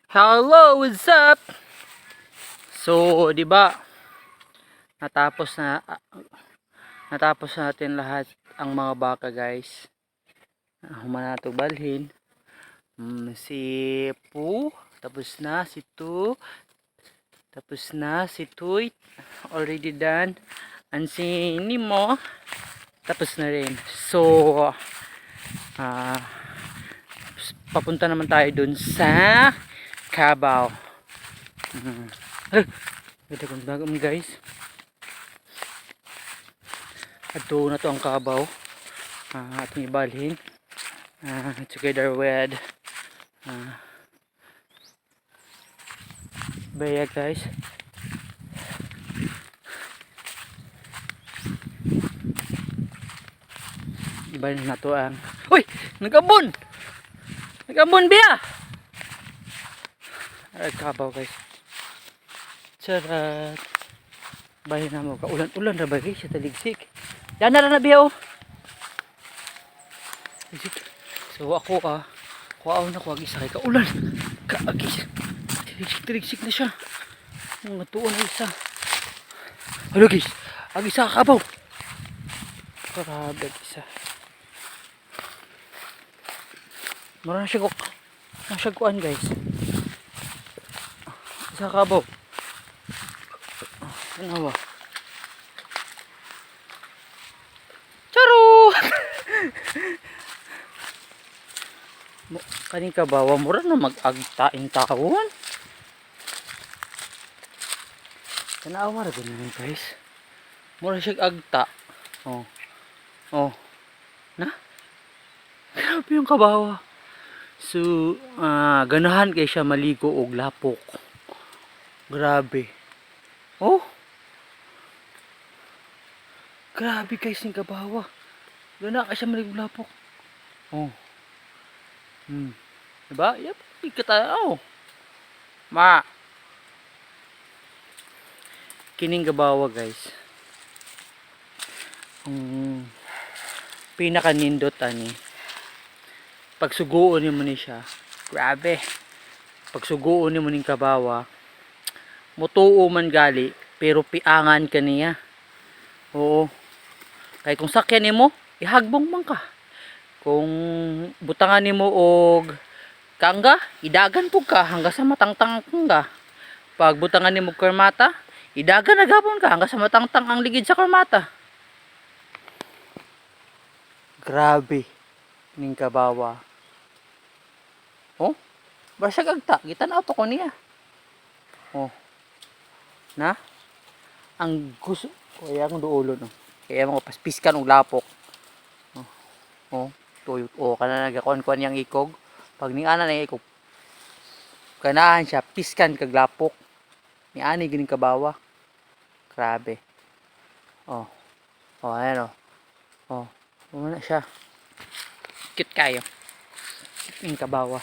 Hello, what's up? So, 'di ba? Natapos na natapos natin lahat ang mga baka, guys. Humana to balhin. Si Pu, tapos na si Tu, tapos na si Tuy, already done. And si Nimo, tapos na rin. So, ah papunta naman tayo dun sa Cabao. Ay, ganda kong bagong guys. Ato na to ang Cabao. Ating ibalhin. Together with Baya, guys. Ibalhin na to ang... Uy! Nagambon! Nagambon, Bia! Ay, Cabao, guys. Charat! Bahin na mo. Kaulan-ulan na ba, guys? Sa taligsik. Yan na Bia, oh! So, ako, kuwaaw na kuwag isa kay kaulan. Kaagis. Taligsik na siya. Mga tuon na isa. Hello, guys. Ang isa, Cabao. Grabe, isa. Marami siya kuan, guys. Isa, Cabao. Ano ba? Charo! Kaning Kabawa, mura na mag-agtain taon. Tanaw mara ganyan, guys. Mura siya agta. Oh. Oh. Na? Grabe yung Kabawa. So, ganahan kay siya maligo og lapok. Grabe. Oh. Grabe, guys, yung Kabawa. Ganahan kay siya maligo og lapok. Oh. Diba? Yep, ikataw. Ma. Kining Kabawa, guys. Pinakanindot ani. Pagsuguon mo ni siya. Grabe. Pagsuguon mo ning Kabawa, mutuo man gali, pero piangan ka niya. Oo. Kay kung sakyan nimo, ihagbong man ka. Kung butangan nimo og kangga, idagan pug ka hanggang sa matangtang kangga. Pag butangan nimo og karmata, idagan na gapon ka hanggang sa matangtang ang ligid sa karmata. Grabe ning Kabawa. Oh, basag agta, gitanaw to ko niya. Oh. Na? Ang gusto, kaya akong duulo no. Kaya mga paspiskan og lapok. Oh. Oh, tuyot. Oh, kana nagakuan-kuan yang ikog. Pag ning ana na ikog, kanahan siya piskan kag lapok. Ni ani gining Kabawa. Grabe. Oh. Oh, ayan oh. Oh, wala siya. Cute kayo. Ning Kabawa.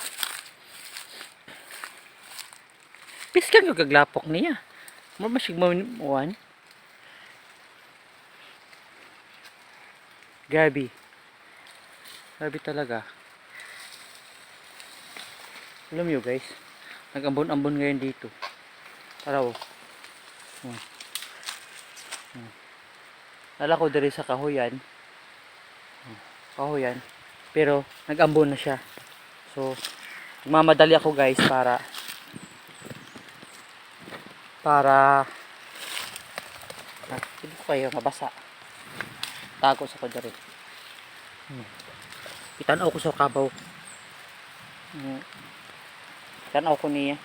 Piskan kag lapok niya. Mo masig mawan. Grabe. Grabe talaga. Alam nyo, guys, nag-ambon-ambon ngayon dito. Tara, oh. Lala ko diri sa kahoyan. Kahoyan. Pero nag-ambon na siya. So, magmamadali ako, guys, para hindi ko kayo mabasa. Tago sa ko diri. Itanaw ko sa Kabaw. Itanaw ko niya.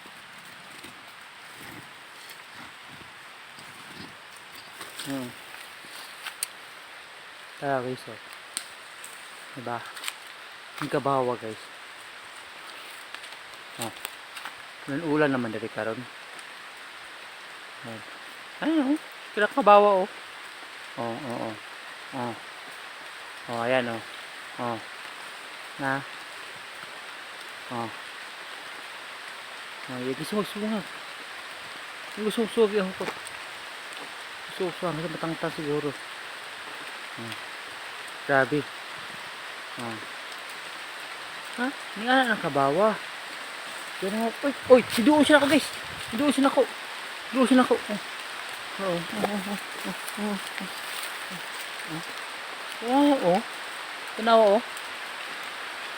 Tara, guys, oh. Diba? Yung Kabawa, guys. Oh. Ulan naman dali karon. Ayun, oh. Kira Kabawa, oh. Oh, oh, oh. Oh. Oh, ayan, oh. Oh. Na. Oh. Oh, yung gusto gusto yung ko. Gusto hanggang matangtang siguro. Grabe. Ha? Hindi nga ng Kabawa. Ganun. Uy, siduosin ako guys. Siduosin ako. Siduosin ako. Oh. Tanawa oh.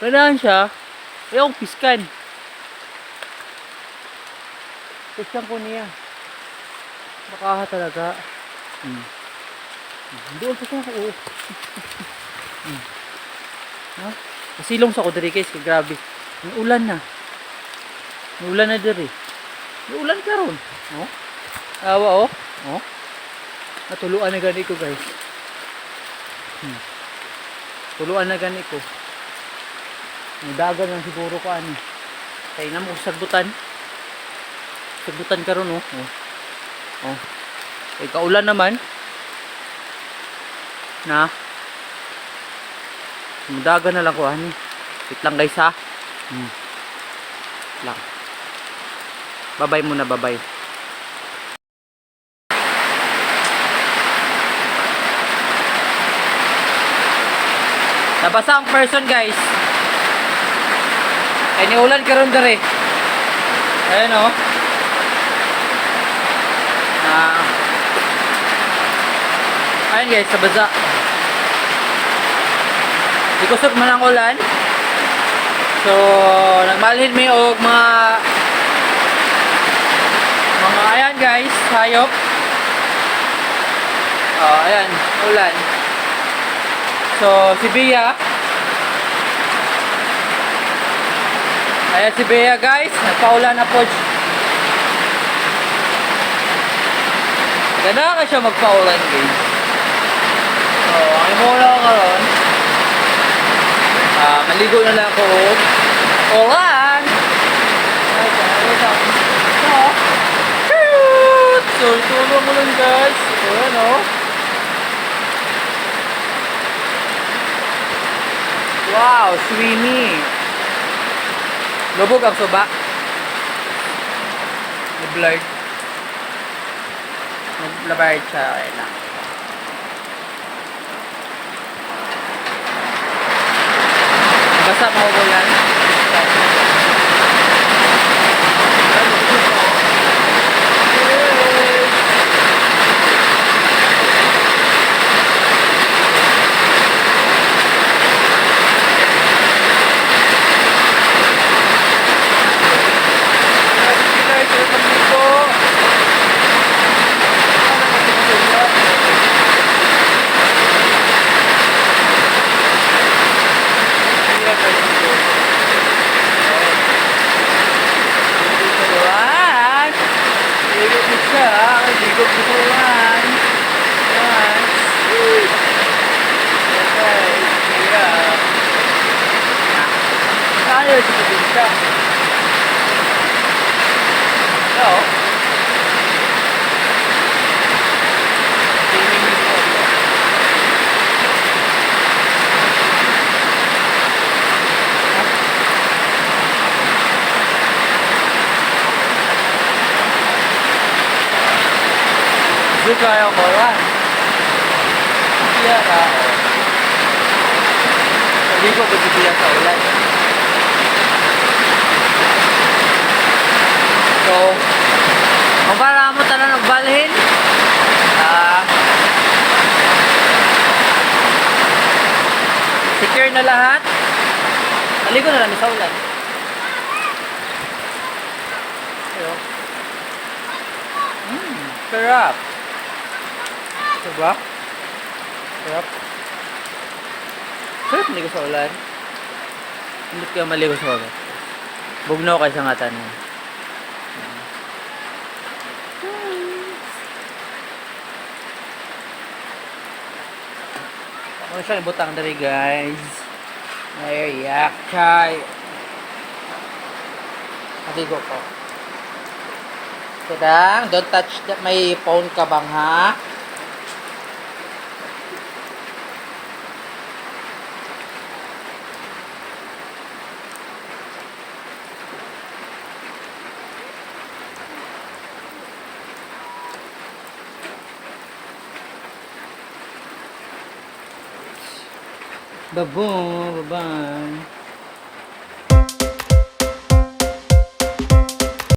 Ganahan siya. Ayaw kong piskan. Piskan ko niya. Baka talaga. Doon pa siya ako. Ha? Masilong sa ko diri guys. Grabe. May ulan na. May ulan na diri. May ulan karon. Oh. Awa oh. Oh. Natuluan na gani ko guys. Tuluan na gani ko. May dagan lang siguro ko ani. Kaya na mo sagbutan. Sagbutan karon oh. Oh. Kay kaulan naman. Na. Dagan na lang ko ani. Wait lang guys ha. Lang. Babay muna, babay. Nabasa ang person guys. Ay niulan karon dere. Ayan oh. Ayan guys, nabasa. Ikusog man ang ulan. So, nagmalhin mi og mga ayan guys, hayop. Oh, ayan, ulan. So, si Bea. Ayan si Bea guys, nagpaulan na po. Ganda ka siya magpaulan guys. So, ang imula ko karon. Maligo na lang ako. Ulan! So, tulong mo lang guys. Ayan o. Wow, swimmy. Lubog ang suba. Blurred. Blurred siya. Ayan lang. Basta mauulan. Kaya ko lang. Kaya ka. Hindi ko pagkitiyak sa ulan. So, kung para mo tayo nagbalhin, secure na lahat. Maligo na lang sa ulan. Pero, sarap. Diba? Sarap. Sarap maligo sa ulan. Hindi ka maligo sa ulan. Bugnaw kayo sa ngatan mo. Ano siya ibutang dari guys. Ay, yak chay. Maligo ko. Sedang, don't touch that. May phone ka bang ha? Bye-bye.